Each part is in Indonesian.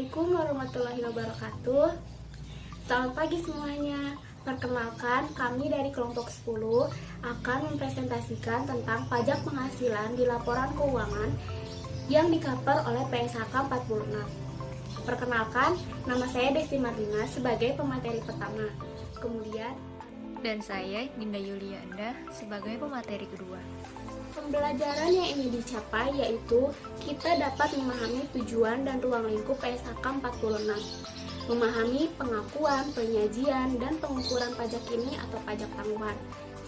Assalamualaikum warahmatullahi wabarakatuh. Selamat pagi semuanya. Perkenalkan, kami dari kelompok 10 akan mempresentasikan tentang pajak penghasilan di laporan keuangan yang di-cover oleh PSHK 46. Perkenalkan, nama saya Desti Marlina sebagai pemateri pertama. Kemudian, dan saya Dinda Yulianda sebagai pemateri kedua. pembelajaran yang ingin dicapai yaitu kita dapat memahami tujuan dan ruang lingkup PSHK 46, memahami pengakuan, penyajian, dan pengukuran pajak ini atau pajak tangguhan,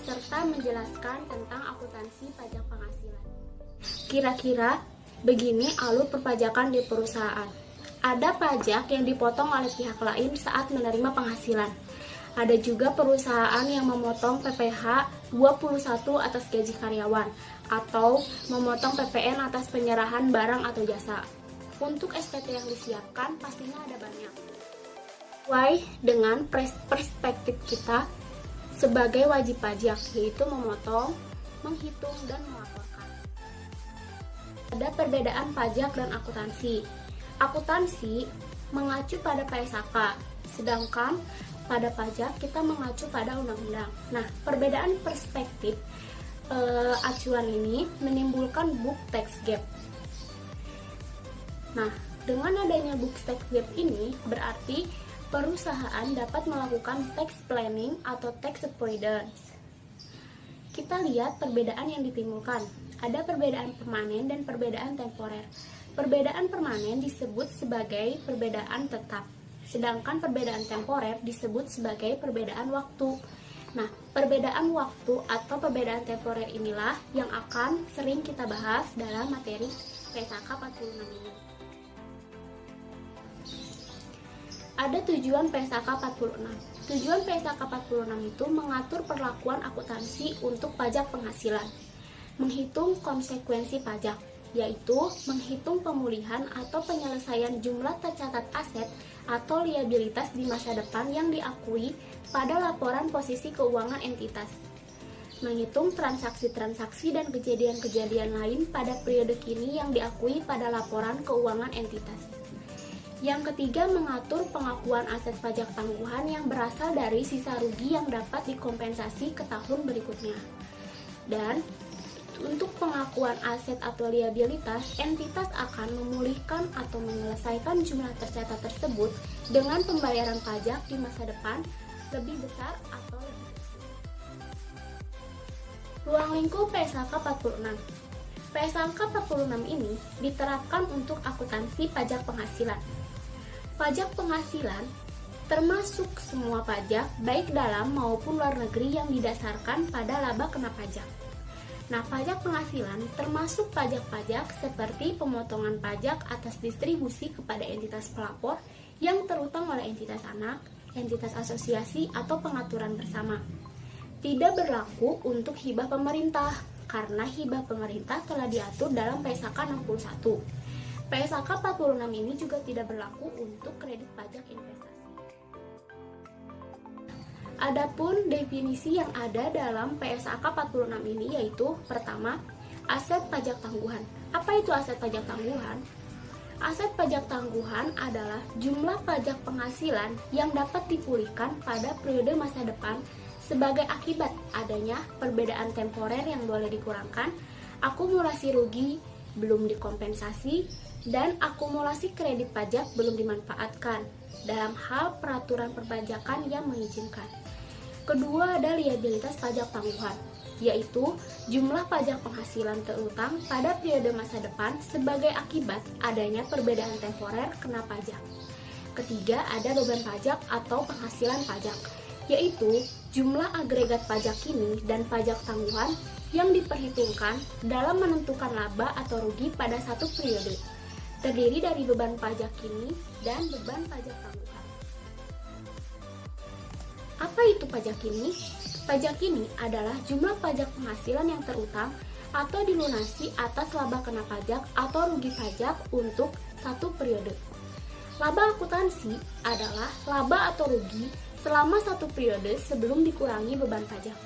serta menjelaskan tentang akuntansi pajak penghasilan. Kira-kira begini alur perpajakan di perusahaan. Ada pajak yang dipotong oleh pihak lain saat menerima penghasilan. Ada juga perusahaan yang memotong PPh 21 atas gaji karyawan atau memotong PPN atas penyerahan barang atau jasa. Untuk SPT yang disiapkan pastinya ada banyak. Sesuai dengan perspektif kita sebagai wajib pajak, yaitu memotong, menghitung, dan melaporkan. Ada perbedaan pajak dan akuntansi. Akuntansi mengacu pada PSHK, sedangkan pada pajak kita mengacu pada undang-undang. Nah, perbedaan perspektif acuan ini menimbulkan book tax gap. Nah, dengan adanya book tax gap ini berarti perusahaan dapat melakukan tax planning atau tax avoidance. Kita lihat perbedaan yang ditimbulkan. Ada perbedaan permanen dan perbedaan temporer. Perbedaan permanen disebut sebagai perbedaan tetap, sedangkan perbedaan temporer disebut sebagai perbedaan waktu. Nah, perbedaan waktu atau perbedaan temporer inilah yang akan sering kita bahas dalam materi PSHK 46 ini. Ada tujuan PSHK 46. Tujuan PSHK 46 itu mengatur perlakuan akuntansi untuk pajak penghasilan, menghitung konsekuensi pajak, yaitu menghitung pemulihan atau penyelesaian jumlah tercatat aset atau liabilitas di masa depan yang diakui pada laporan posisi keuangan entitas, menghitung transaksi-transaksi dan kejadian-kejadian lain pada periode kini yang diakui pada laporan keuangan entitas. Yang ketiga, mengatur pengakuan aset pajak tangguhan yang berasal dari sisa rugi yang dapat dikompensasi ke tahun berikutnya. Dan untuk pengakuan aset atau liabilitas, entitas akan memulihkan atau menyelesaikan jumlah tercatat tersebut dengan pembayaran pajak di masa depan lebih besar atau lebih kecil. Ruang lingkup PSHK 46. PSHK 46 ini diterapkan untuk akuntansi pajak penghasilan. Pajak penghasilan termasuk semua pajak baik dalam maupun luar negeri yang didasarkan pada laba kena pajak. Nah, pajak penghasilan termasuk pajak-pajak seperti pemotongan pajak atas distribusi kepada entitas pelapor yang terutang oleh entitas anak, entitas asosiasi, atau pengaturan bersama. Tidak berlaku untuk hibah pemerintah, karena hibah pemerintah telah diatur dalam PSHK 61. PSHK 46 ini juga tidak berlaku untuk kredit pajak investasi. Adapun definisi yang ada dalam PSHK 46 ini yaitu pertama, aset pajak tangguhan. Apa itu aset pajak tangguhan? Aset pajak tangguhan adalah jumlah pajak penghasilan yang dapat dipulihkan pada periode masa depan sebagai akibat adanya perbedaan temporer yang boleh dikurangkan, akumulasi rugi belum dikompensasi, dan akumulasi kredit pajak belum dimanfaatkan dalam hal peraturan perpajakan yang mengizinkan. Kedua, ada liabilitas pajak tangguhan, yaitu jumlah pajak penghasilan terutang pada periode masa depan sebagai akibat adanya perbedaan temporer kena pajak. Ketiga, ada beban pajak atau penghasilan pajak, yaitu jumlah agregat pajak kini dan pajak tangguhan yang diperhitungkan dalam menentukan laba atau rugi pada satu periode, terdiri dari beban pajak kini dan beban pajak tangguhan. Apa itu pajak kini? Pajak kini adalah jumlah pajak penghasilan yang terutang atau dilunasi atas laba kena pajak atau rugi pajak untuk satu periode. Laba akuntansi adalah laba atau rugi selama satu periode sebelum dikurangi beban pajak.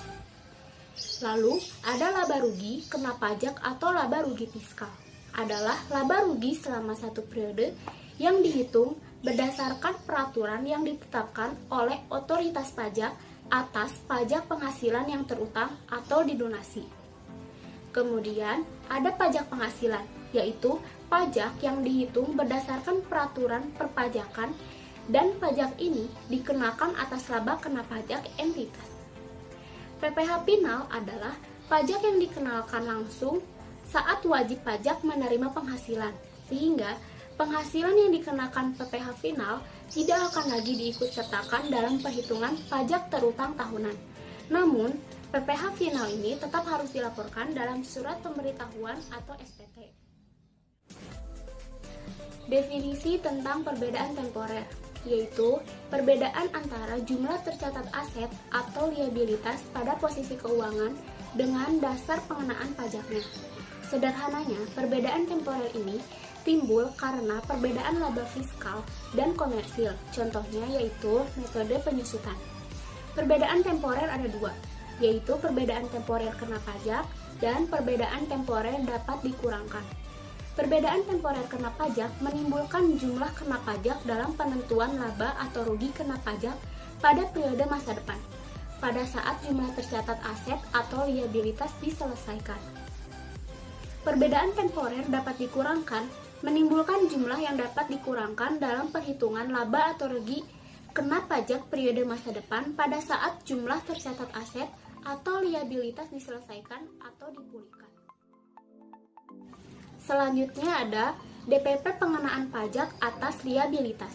Lalu, ada laba rugi kena pajak atau laba rugi fiskal. Adalah laba rugi selama satu periode yang dihitung berdasarkan peraturan yang ditetapkan oleh otoritas pajak atas pajak penghasilan yang terutang atau didonasi. Kemudian, ada pajak penghasilan, yaitu pajak yang dihitung berdasarkan peraturan perpajakan dan pajak ini dikenakan atas laba kena pajak entitas. PPh final adalah pajak yang dikenakan langsung saat wajib pajak menerima penghasilan, sehingga penghasilan yang dikenakan PPh final tidak akan lagi diikutsertakan dalam perhitungan pajak terutang tahunan. Namun, PPh final ini tetap harus dilaporkan dalam surat pemberitahuan atau SPT. Definisi tentang perbedaan temporer, yaitu perbedaan antara jumlah tercatat aset atau liabilitas pada posisi keuangan dengan dasar pengenaan pajaknya. Sederhananya, perbedaan temporer ini timbul karena perbedaan laba fiskal dan komersil. Contohnya yaitu metode penyusutan. Perbedaan temporer ada dua, yaitu perbedaan temporer kena pajak dan perbedaan temporer dapat dikurangkan. Perbedaan temporer kena pajak menimbulkan jumlah kena pajak dalam penentuan laba atau rugi kena pajak pada periode masa depan, pada saat jumlah tercatat aset atau liabilitas diselesaikan. Perbedaan temporer dapat dikurangkan menimbulkan jumlah yang dapat dikurangkan dalam perhitungan laba atau rugi kena pajak periode masa depan pada saat jumlah tercatat aset atau liabilitas diselesaikan atau dipulihkan. Selanjutnya ada DPP pengenaan pajak atas liabilitas.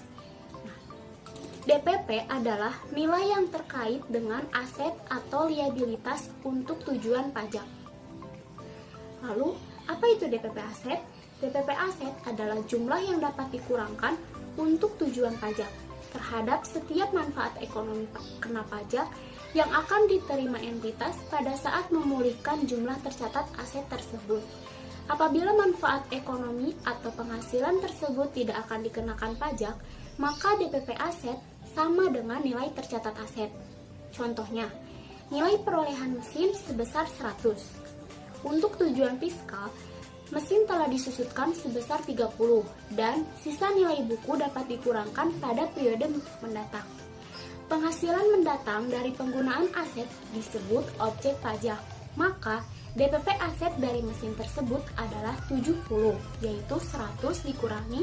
DPP adalah nilai yang terkait dengan aset atau liabilitas untuk tujuan pajak. Lalu, apa itu DPP aset? DPP aset adalah jumlah yang dapat dikurangkan untuk tujuan pajak terhadap setiap manfaat ekonomi kena pajak yang akan diterima entitas pada saat memulihkan jumlah tercatat aset tersebut. Apabila manfaat ekonomi atau penghasilan tersebut tidak akan dikenakan pajak, maka DPP aset sama dengan nilai tercatat aset. Contohnya, nilai perolehan mesin sebesar 100. Untuk tujuan fiskal, mesin telah disusutkan sebesar 30 dan sisa nilai buku dapat dikurangkan pada periode mendatang. Penghasilan mendatang dari penggunaan aset disebut objek pajak. Maka DPP aset dari mesin tersebut adalah 70, yaitu 100 dikurangi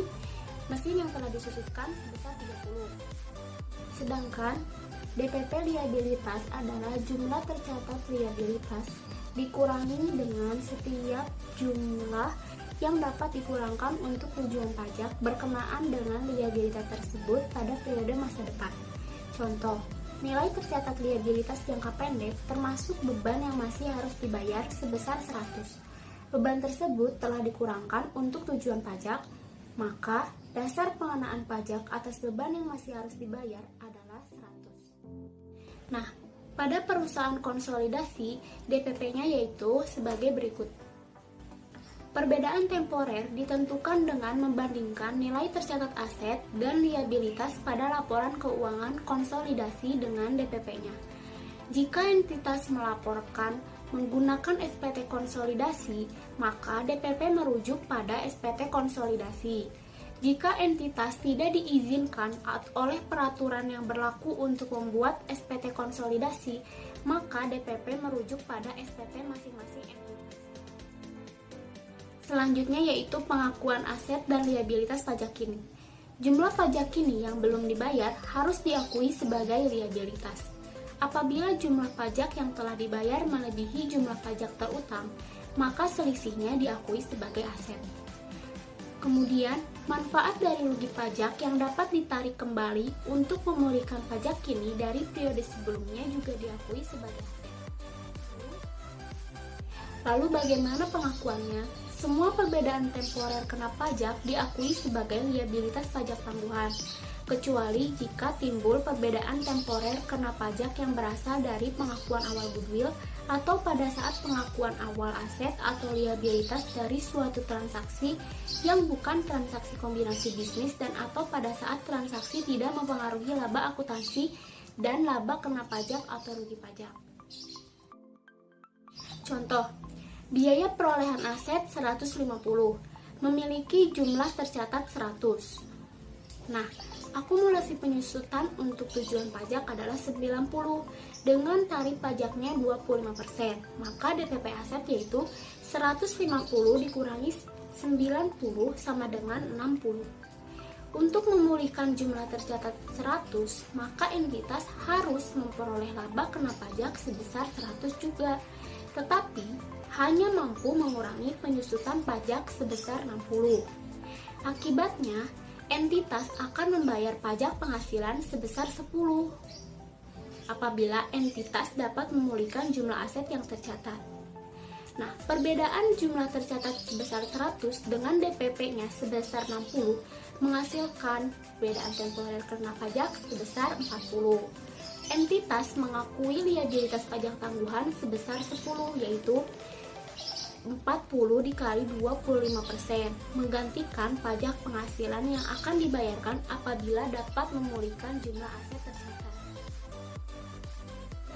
mesin yang telah disusutkan sebesar 30. Sedangkan DPP liabilitas adalah jumlah tercatat liabilitas dikurangi dengan setiap jumlah yang dapat dikurangkan untuk tujuan pajak berkenaan dengan liabilitas tersebut pada periode masa depan. Contoh, nilai tercatat liabilitas jangka pendek termasuk beban yang masih harus dibayar sebesar 100. Beban tersebut telah dikurangkan untuk tujuan pajak, maka dasar pengenaan pajak atas beban yang masih harus dibayar adalah 100. Nah, pada perusahaan konsolidasi, DPP-nya yaitu sebagai berikut. Perbedaan temporer ditentukan dengan membandingkan nilai tercatat aset dan liabilitas pada laporan keuangan konsolidasi dengan DPP-nya. Jika entitas melaporkan menggunakan SPT konsolidasi, maka DPP merujuk pada SPT konsolidasi. Jika entitas tidak diizinkan oleh peraturan yang berlaku untuk membuat SPT konsolidasi, maka DPP merujuk pada SPT masing-masing entitas. Selanjutnya yaitu pengakuan aset dan liabilitas pajak kini. Jumlah pajak kini yang belum dibayar harus diakui sebagai liabilitas. Apabila jumlah pajak yang telah dibayar melebihi jumlah pajak terutang, maka selisihnya diakui sebagai aset. Kemudian, manfaat dari rugi pajak yang dapat ditarik kembali untuk memulihkan pajak kini dari periode sebelumnya juga diakui sebagai aset. Lalu bagaimana pengakuannya? Semua perbedaan temporer kena pajak diakui sebagai liabilitas pajak tangguhan, kecuali jika timbul perbedaan temporer kena pajak yang berasal dari pengakuan awal goodwill atau pada saat pengakuan awal aset atau liabilitas dari suatu transaksi yang bukan transaksi kombinasi bisnis dan atau pada saat transaksi tidak mempengaruhi laba akuntansi dan laba kena pajak atau rugi pajak. Contoh, biaya perolehan aset 150, memiliki jumlah tercatat 100. Nah, Akumulasi penyusutan untuk tujuan pajak adalah 90 dengan tarif pajaknya 25%. Maka DPP aset yaitu 150 dikurangi 90 sama dengan 60. Untuk memulihkan jumlah tercatat 100, maka entitas harus memperoleh laba kena pajak sebesar 100 juga. Tetapi hanya mampu mengurangi penyusutan pajak sebesar 60. Akibatnya, entitas akan membayar pajak penghasilan sebesar 10 apabila entitas dapat memulihkan jumlah aset yang tercatat. Nah, perbedaan jumlah tercatat sebesar 100 dengan DPP-nya sebesar 60 menghasilkan perbedaan temporer kena pajak sebesar 40. Entitas mengakui liabilitas pajak tangguhan sebesar 10, yaitu 40 dikali 25%, menggantikan pajak penghasilan yang akan dibayarkan apabila dapat memulihkan jumlah aset tercatat.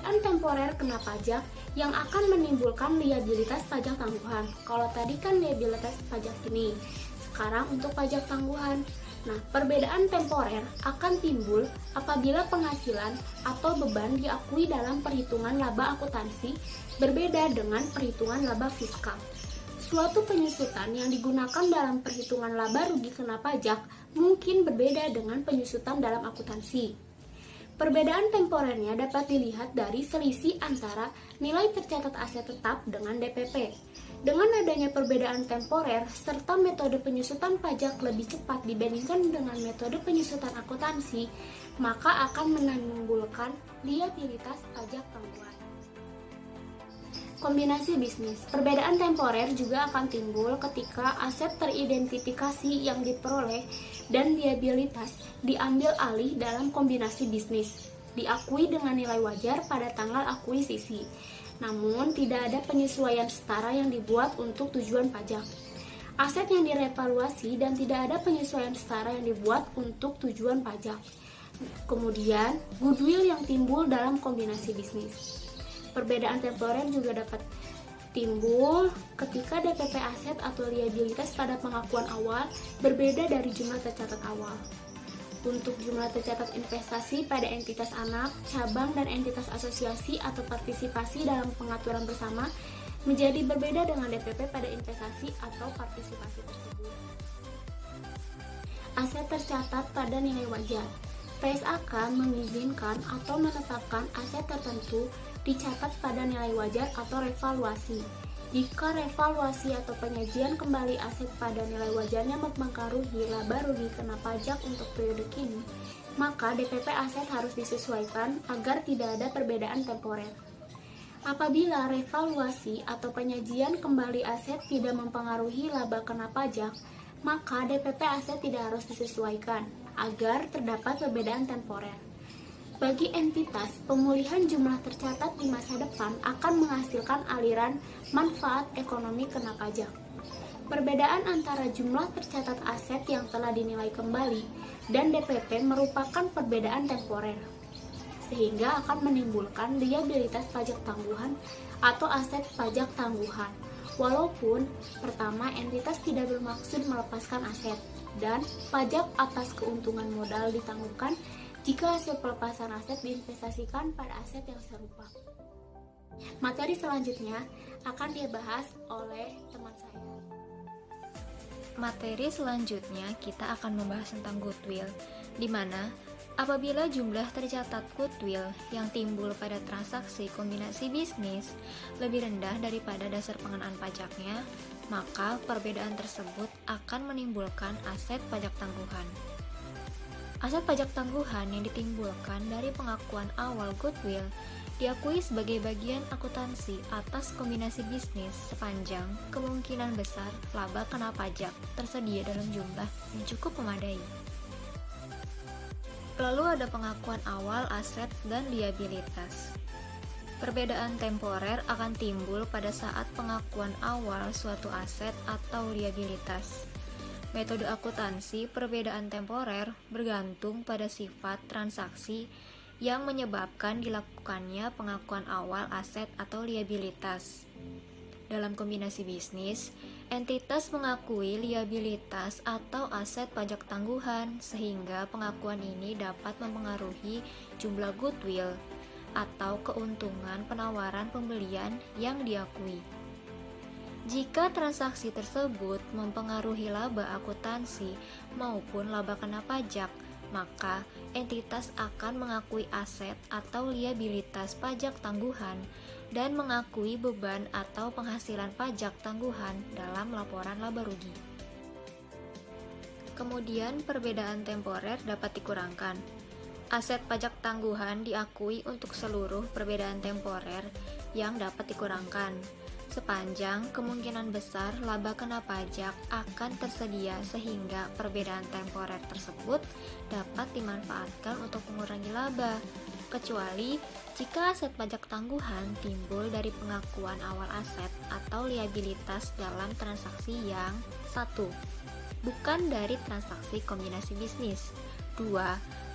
Perbedaan temporer kena pajak yang akan menimbulkan liabilitas pajak tangguhan. Kalau tadi kan liabilitas pajak ini, sekarang untuk pajak tangguhan. Nah, perbedaan temporer akan timbul apabila penghasilan atau beban diakui dalam perhitungan laba akuntansi berbeda dengan perhitungan laba fiskal. Suatu penyusutan yang digunakan dalam perhitungan laba rugi kena pajak mungkin berbeda dengan penyusutan dalam akuntansi. Perbedaan temporernya dapat dilihat dari selisih antara nilai tercatat aset tetap dengan DPP. Dengan adanya perbedaan temporer serta metode penyusutan pajak lebih cepat dibandingkan dengan metode penyusutan akuntansi, maka akan menimbulkan liabilitas pajak tangguhan. Kombinasi bisnis. Perbedaan temporer juga akan timbul ketika aset teridentifikasi yang diperoleh dan liabilitas diambil alih dalam kombinasi bisnis, diakui dengan nilai wajar pada tanggal akuisisi. Namun, tidak ada penyesuaian setara yang dibuat untuk tujuan pajak. Aset yang direvaluasi dan tidak ada penyesuaian setara yang dibuat untuk tujuan pajak. Kemudian, goodwill yang timbul dalam kombinasi bisnis. Perbedaan temporer juga dapat timbul ketika DPP aset atau liabilitas pada pengakuan awal berbeda dari jumlah tercatat awal. Untuk jumlah tercatat investasi pada entitas anak, cabang, dan entitas asosiasi atau partisipasi dalam pengaturan bersama menjadi berbeda dengan DPP pada investasi atau partisipasi tersebut. Aset tercatat pada nilai wajar. PSAK mengizinkan atau menetapkan aset tertentu dicatat pada nilai wajar atau revaluasi. Jika revaluasi atau penyajian kembali aset pada nilai wajarnya mempengaruhi laba rugi kena pajak untuk periode kini, maka DPP aset harus disesuaikan agar tidak ada perbedaan temporer. Apabila revaluasi atau penyajian kembali aset tidak mempengaruhi laba kena pajak, maka DPP aset tidak harus disesuaikan agar terdapat perbedaan temporer. Bagi entitas, pemulihan jumlah tercatat di masa depan akan menghasilkan aliran manfaat ekonomi kena pajak. Perbedaan antara jumlah tercatat aset yang telah dinilai kembali dan DPP merupakan perbedaan temporer, sehingga akan menimbulkan liabilitas pajak tangguhan atau aset pajak tangguhan. Walaupun pertama entitas tidak bermaksud melepaskan aset dan pajak atas keuntungan modal ditangguhkan jika hasil pelepasan aset diinvestasikan pada aset yang serupa. Materi selanjutnya akan dibahas oleh teman saya. Materi selanjutnya kita akan membahas tentang goodwill, di mana apabila jumlah tercatat goodwill yang timbul pada transaksi kombinasi bisnis lebih rendah daripada dasar pengenaan pajaknya, maka perbedaan tersebut akan menimbulkan aset pajak tangguhan. Aset pajak tangguhan yang ditimbulkan dari pengakuan awal goodwill diakui sebagai bagian akuntansi atas kombinasi bisnis sepanjang kemungkinan besar laba kena pajak tersedia dalam jumlah yang cukup memadai. Lalu ada pengakuan awal aset dan liabilitas. Perbedaan temporer akan timbul pada saat pengakuan awal suatu aset atau liabilitas. Metode akuntansi perbedaan temporer bergantung pada sifat transaksi yang menyebabkan dilakukannya pengakuan awal aset atau liabilitas. Dalam kombinasi bisnis, entitas mengakui liabilitas atau aset pajak tangguhan sehingga pengakuan ini dapat mempengaruhi jumlah goodwill atau keuntungan penawaran pembelian yang diakui. Jika transaksi tersebut mempengaruhi laba akuntansi maupun laba kena pajak, maka entitas akan mengakui aset atau liabilitas pajak tangguhan dan mengakui beban atau penghasilan pajak tangguhan dalam laporan laba rugi. Kemudian, perbedaan temporer dapat dikurangkan. Aset pajak tangguhan diakui untuk seluruh perbedaan temporer yang dapat dikurangkan, sepanjang kemungkinan besar laba kena pajak akan tersedia sehingga perbedaan temporer tersebut dapat dimanfaatkan untuk mengurangi laba, kecuali jika aset pajak tangguhan timbul dari pengakuan awal aset atau liabilitas dalam transaksi yang 1. Bukan dari transaksi kombinasi bisnis. 2.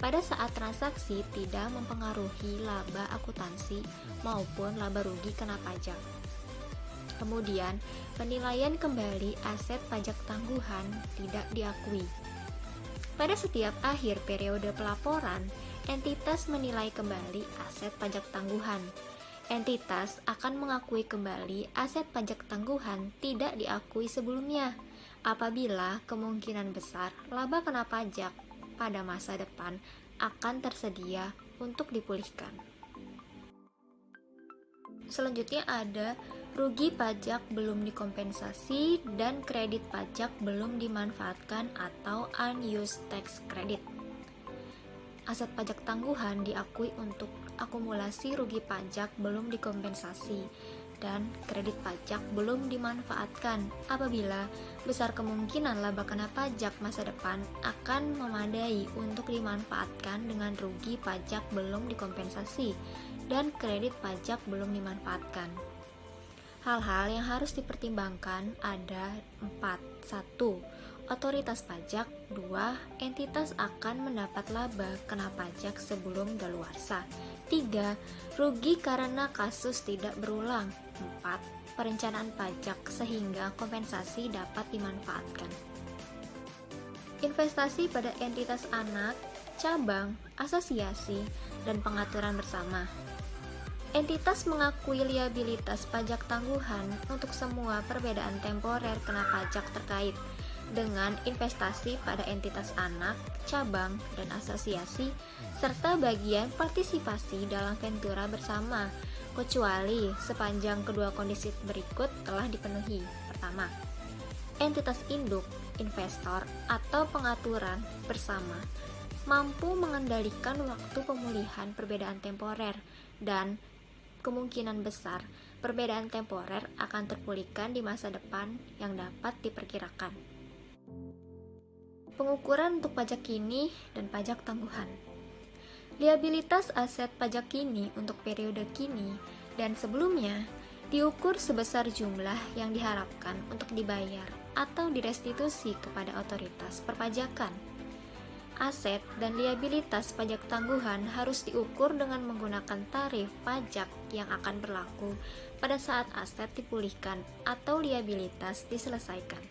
Pada saat transaksi tidak mempengaruhi laba akuntansi maupun laba rugi kena pajak. Kemudian, penilaian kembali aset pajak tangguhan tidak diakui. Pada setiap akhir periode pelaporan, entitas menilai kembali aset pajak tangguhan. Entitas akan mengakui kembali aset pajak tangguhan tidak diakui sebelumnya, apabila kemungkinan besar laba kena pajak pada masa depan akan tersedia untuk dipulihkan. Selanjutnya ada rugi pajak belum dikompensasi dan kredit pajak belum dimanfaatkan atau unused tax credit. Aset pajak tangguhan diakui untuk akumulasi rugi pajak belum dikompensasi dan kredit pajak belum dimanfaatkan apabila besar kemungkinan laba kena pajak masa depan akan memadai untuk dimanfaatkan dengan rugi pajak belum dikompensasi dan kredit pajak belum dimanfaatkan. Hal-hal yang harus dipertimbangkan ada 4. 1. Otoritas pajak. 2. Entitas akan mendapat laba kena pajak sebelum daluarsa. 3. Rugi karena kasus tidak berulang. 4. Perencanaan pajak sehingga kompensasi dapat dimanfaatkan. Investasi pada entitas anak, cabang, asosiasi, dan pengaturan bersama. Entitas mengakui liabilitas pajak tangguhan untuk semua perbedaan temporer kena pajak terkait dengan investasi pada entitas anak, cabang, dan asosiasi, serta bagian partisipasi dalam ventura bersama, kecuali sepanjang kedua kondisi berikut telah dipenuhi. Pertama, entitas induk, investor, atau pengaturan bersama mampu mengendalikan waktu pemulihan perbedaan temporer dan kemungkinan besar perbedaan temporer akan terpulihkan di masa depan yang dapat diperkirakan. Pengukuran untuk pajak kini dan pajak tangguhan. Liabilitas aset pajak kini untuk periode kini dan sebelumnya diukur sebesar jumlah yang diharapkan untuk dibayar atau direstitusi kepada otoritas perpajakan. Aset dan liabilitas pajak tangguhan harus diukur dengan menggunakan tarif pajak yang akan berlaku pada saat aset dipulihkan atau liabilitas diselesaikan.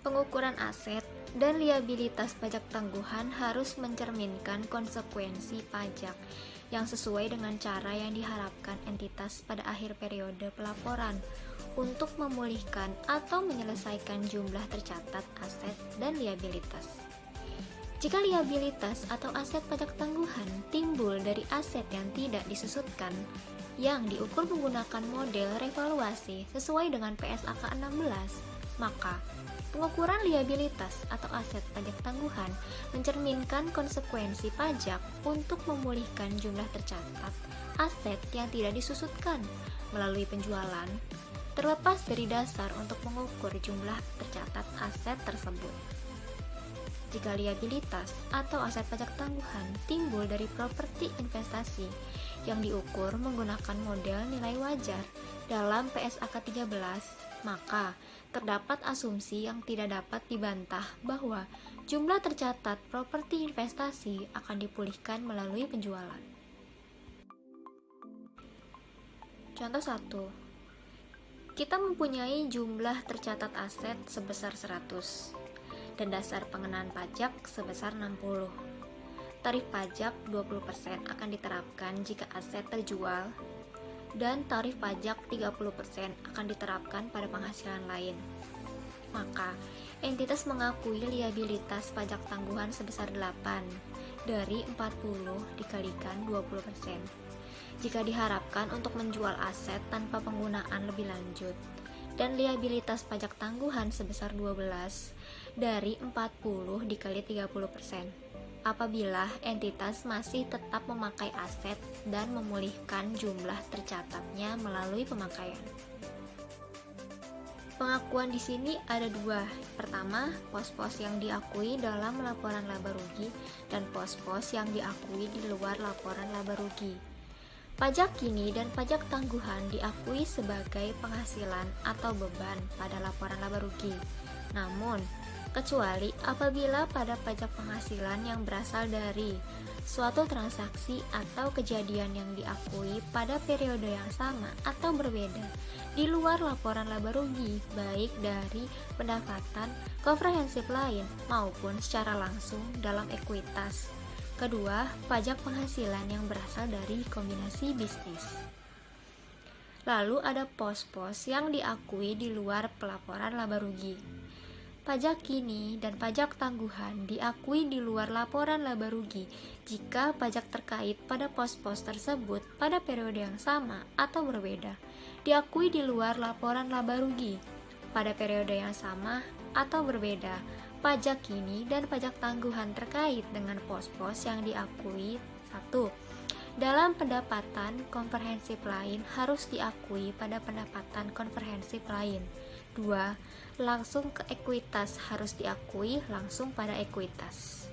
Pengukuran aset dan liabilitas pajak tangguhan harus mencerminkan konsekuensi pajak yang sesuai dengan cara yang diharapkan entitas pada akhir periode pelaporan untuk memulihkan atau menyelesaikan jumlah tercatat aset dan liabilitas. Jika liabilitas atau aset pajak tangguhan timbul dari aset yang tidak disusutkan, yang diukur menggunakan model revaluasi sesuai dengan PSAK 16, maka pengukuran liabilitas atau aset pajak tangguhan mencerminkan konsekuensi pajak untuk memulihkan jumlah tercatat aset yang tidak disusutkan melalui penjualan, terlepas dari dasar untuk mengukur jumlah tercatat aset tersebut. Jika liabilitas atau aset pajak tangguhan timbul dari properti investasi yang diukur menggunakan model nilai wajar dalam PSAK 13, maka terdapat asumsi yang tidak dapat dibantah bahwa jumlah tercatat properti investasi akan dipulihkan melalui penjualan. Contoh 1. kita mempunyai jumlah tercatat aset sebesar 100 dan dasar pengenaan pajak sebesar 60. Tarif pajak 20% akan diterapkan jika aset terjual dan tarif pajak 30% akan diterapkan pada penghasilan lain. Maka, entitas mengakui liabilitas pajak tangguhan sebesar 8 dari 40 dikalikan 20% jika diharapkan untuk menjual aset tanpa penggunaan lebih lanjut, dan liabilitas pajak tangguhan sebesar 12 dari 40 dikali 30% apabila entitas masih tetap memakai aset dan memulihkan jumlah tercatatnya melalui pemakaian. Pengakuan di sini ada dua. Pertama, pos-pos yang diakui dalam laporan laba rugi dan pos-pos yang diakui di luar laporan laba rugi. Pajak kini dan pajak tangguhan diakui sebagai penghasilan atau beban pada laporan laba rugi. Namun, kecuali apabila pada pajak penghasilan yang berasal dari suatu transaksi atau kejadian yang diakui pada periode yang sama atau berbeda di luar laporan laba rugi, baik dari pendapatan komprehensif lain maupun secara langsung dalam ekuitas. Kedua, pajak penghasilan yang berasal dari kombinasi bisnis. Lalu ada pos-pos yang diakui di luar pelaporan laba rugi. Pajak kini dan pajak tangguhan diakui di luar laporan laba rugi jika pajak terkait pada pos-pos tersebut pada periode yang sama atau berbeda diakui di luar laporan laba rugi pada periode yang sama atau berbeda. Pajak kini dan pajak tangguhan terkait dengan pos-pos yang diakui. 1. Dalam pendapatan komprehensif lain harus diakui pada pendapatan komprehensif lain. 2. Langsung ke ekuitas harus diakui langsung pada ekuitas.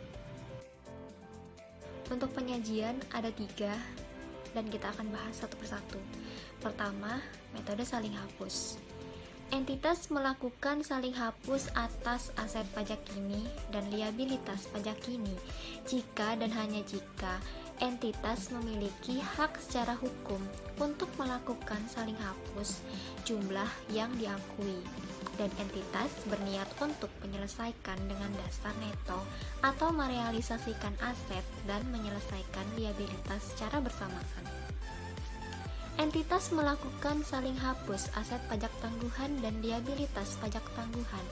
Untuk penyajian ada 3 dan kita akan bahas satu persatu. Pertama, metode saling hapus. Entitas melakukan saling hapus atas aset pajak kini dan liabilitas pajak kini jika dan hanya jika entitas memiliki hak secara hukum untuk melakukan saling hapus jumlah yang diakui, dan entitas berniat untuk menyelesaikan dengan dasar neto atau merealisasikan aset dan menyelesaikan liabilitas secara bersamaan. Entitas melakukan saling hapus aset pajak tangguhan dan liabilitas pajak tangguhan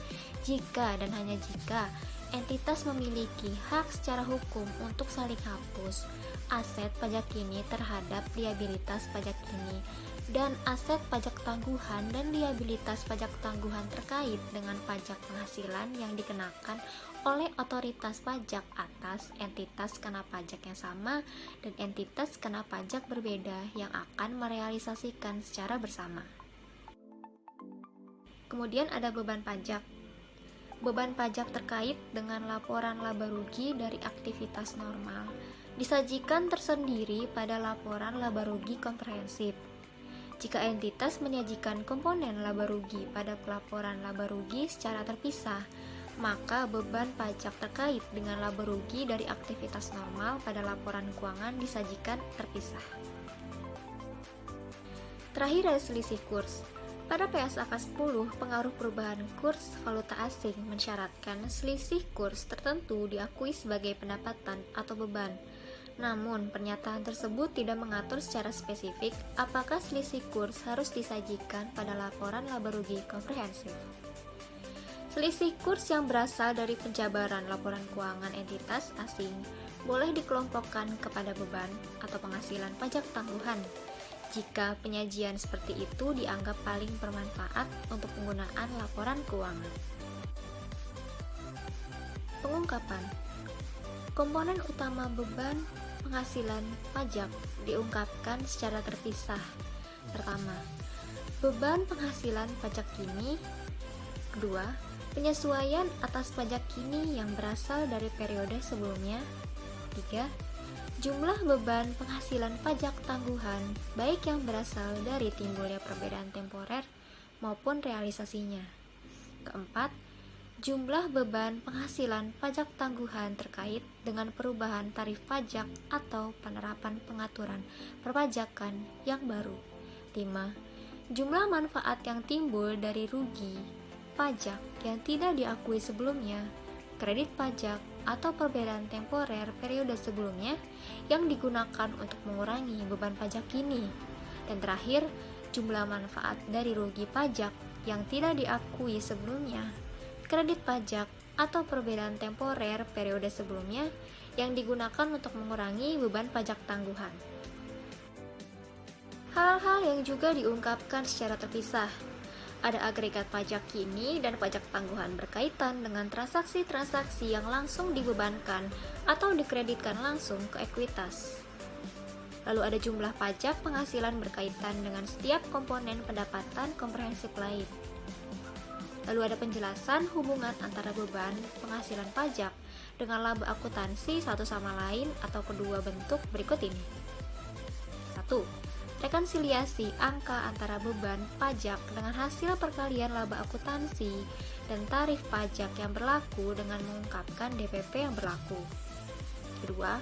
jika dan hanya jika entitas memiliki hak secara hukum untuk saling hapus aset pajak kini terhadap liabilitas pajak kini dan aset pajak tangguhan dan liabilitas pajak tangguhan terkait dengan pajak penghasilan yang dikenakan oleh otoritas pajak atas entitas kena pajak yang sama dan entitas kena pajak berbeda yang akan merealisasikan secara bersama. Kemudian ada beban pajak. Beban pajak terkait dengan laporan laba rugi dari aktivitas normal disajikan tersendiri pada laporan laba rugi komprehensif. Jika entitas menyajikan komponen laba rugi pada pelaporan laba rugi secara terpisah, maka beban pajak terkait dengan laba rugi dari aktivitas normal pada laporan keuangan disajikan terpisah. Terakhir ada selisih kurs. Pada PSAK 10, pengaruh perubahan kurs valuta asing mensyaratkan selisih kurs tertentu diakui sebagai pendapatan atau beban. Namun, pernyataan tersebut tidak mengatur secara spesifik apakah selisih kurs harus disajikan pada laporan laba rugi komprehensif. Selisih kurs yang berasal dari penjabaran laporan keuangan entitas asing boleh dikelompokkan kepada beban atau penghasilan pajak tangguhan jika penyajian seperti itu dianggap paling bermanfaat untuk penggunaan laporan keuangan. Pengungkapan. Komponen utama beban penghasilan pajak diungkapkan secara terpisah. Pertama, beban penghasilan pajak kini. Kedua, penyesuaian atas pajak kini yang berasal dari periode sebelumnya. 3. Jumlah beban penghasilan pajak tangguhan baik yang berasal dari timbulnya perbedaan temporer maupun realisasinya. Keempat, jumlah beban penghasilan pajak tangguhan terkait dengan perubahan tarif pajak atau penerapan pengaturan perpajakan yang baru. 5. jumlah manfaat yang timbul dari rugi pajak yang tidak diakui sebelumnya, kredit pajak, atau perbedaan temporer periode sebelumnya yang digunakan untuk mengurangi beban pajak ini. Dan terakhir, jumlah manfaat dari rugi pajak yang tidak diakui sebelumnya, kredit pajak, atau perbedaan temporer periode sebelumnya yang digunakan untuk mengurangi beban pajak tangguhan. Hal-hal yang juga diungkapkan secara terpisah. Ada agregat pajak kini dan pajak tangguhan berkaitan dengan transaksi-transaksi yang langsung dibebankan atau dikreditkan langsung ke ekuitas. Lalu ada jumlah pajak penghasilan berkaitan dengan setiap komponen pendapatan komprehensif lain. Lalu ada penjelasan hubungan antara beban penghasilan pajak dengan laba akuntansi satu sama lain atau kedua bentuk berikut ini. 1. Rekonsiliasi angka antara beban pajak dengan hasil perkalian laba akuntansi dan tarif pajak yang berlaku dengan mengungkapkan DPP yang berlaku. Kedua,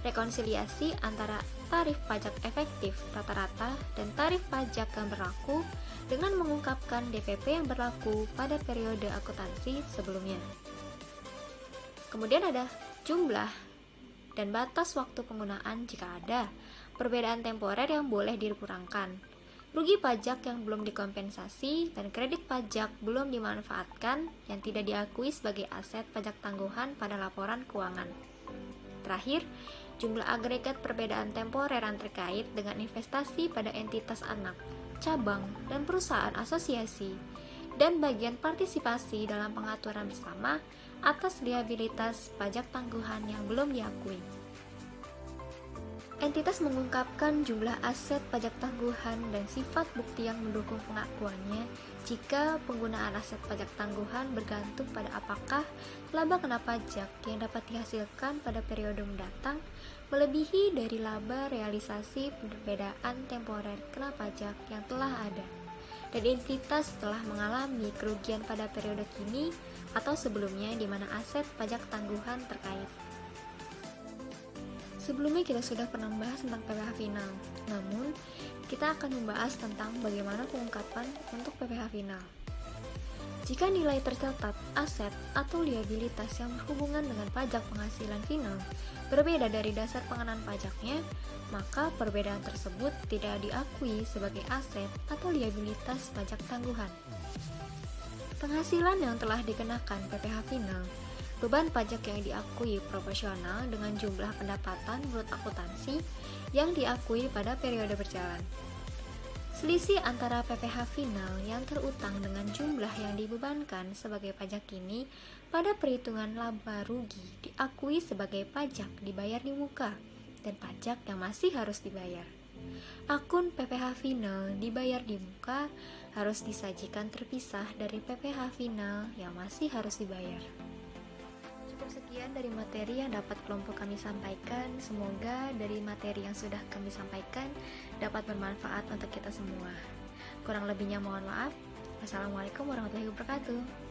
rekonsiliasi antara tarif pajak efektif rata-rata dan tarif pajak yang berlaku dengan mengungkapkan DPP yang berlaku pada periode akuntansi sebelumnya. Kemudian ada jumlah dan batas waktu penggunaan jika ada perbedaan temporer yang boleh dikurangkan, rugi pajak yang belum dikompensasi, dan kredit pajak belum dimanfaatkan yang tidak diakui sebagai aset pajak tangguhan pada laporan keuangan. Terakhir, jumlah agregat perbedaan temporer yang terkait dengan investasi pada entitas anak, cabang, dan perusahaan asosiasi, dan bagian partisipasi dalam pengaturan bersama atas liabilitas pajak tangguhan yang belum diakui. Entitas mengungkapkan jumlah aset pajak tangguhan dan sifat bukti yang mendukung pengakuannya jika penggunaan aset pajak tangguhan bergantung pada apakah laba kena pajak yang dapat dihasilkan pada periode mendatang melebihi dari laba realisasi perbedaan temporer kena pajak yang telah ada, dan entitas telah mengalami kerugian pada periode kini atau sebelumnya di mana aset pajak tangguhan terkait. Sebelumnya kita sudah pernah membahas tentang PPh final, namun kita akan membahas tentang bagaimana pengungkapan untuk PPh final. Jika nilai tercatat aset atau liabilitas yang berhubungan dengan pajak penghasilan final berbeda dari dasar pengenaan pajaknya, maka perbedaan tersebut tidak diakui sebagai aset atau liabilitas pajak tangguhan. Penghasilan yang telah dikenakan PPh final, beban pajak yang diakui proporsional dengan jumlah pendapatan menurut akuntansi yang diakui pada periode berjalan. Selisih antara PPh final yang terutang dengan jumlah yang dibebankan sebagai pajak ini pada perhitungan laba rugi diakui sebagai pajak dibayar di muka dan pajak yang masih harus dibayar. Akun PPh final dibayar di muka harus disajikan terpisah dari PPh final yang masih harus dibayar. Cukup sekian dari materi yang dapat kelompok kami sampaikan. Semoga dari materi yang sudah kami sampaikan dapat bermanfaat untuk kita semua. Kurang lebihnya mohon maaf. Wassalamualaikum warahmatullahi wabarakatuh.